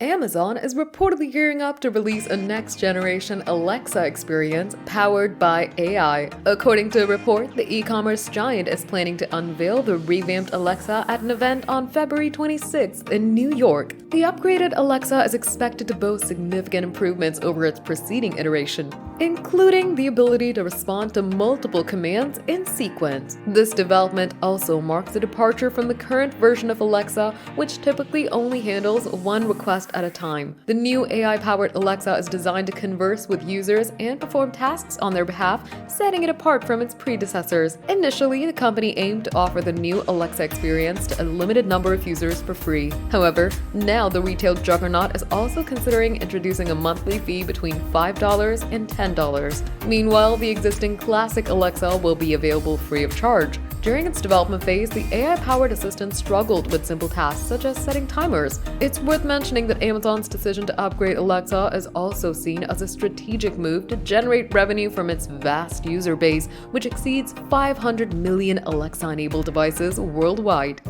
Amazon is reportedly gearing up to release a next-generation Alexa experience powered by AI. According to a report, the e-commerce giant is planning to unveil the revamped Alexa at an event on February 26th in New York. The upgraded Alexa is expected to boast significant improvements over its preceding iteration, including the ability to respond to multiple commands in sequence. This development also marks a departure from the current version of Alexa, which typically only handles one request at a time. The new AI-powered Alexa is designed to converse with users and perform tasks on their behalf, setting it apart from its predecessors. Initially, the company aimed to offer the new Alexa experience to a limited number of users for free. However, now the retail juggernaut is also considering introducing a monthly fee between $5 and $10. Meanwhile, the existing classic Alexa will be available free of charge. During its development phase, the AI-powered assistant struggled with simple tasks such as setting timers. It's worth mentioning that Amazon's decision to upgrade Alexa is also seen as a strategic move to generate revenue from its vast user base, which exceeds 500 million Alexa-enabled devices worldwide.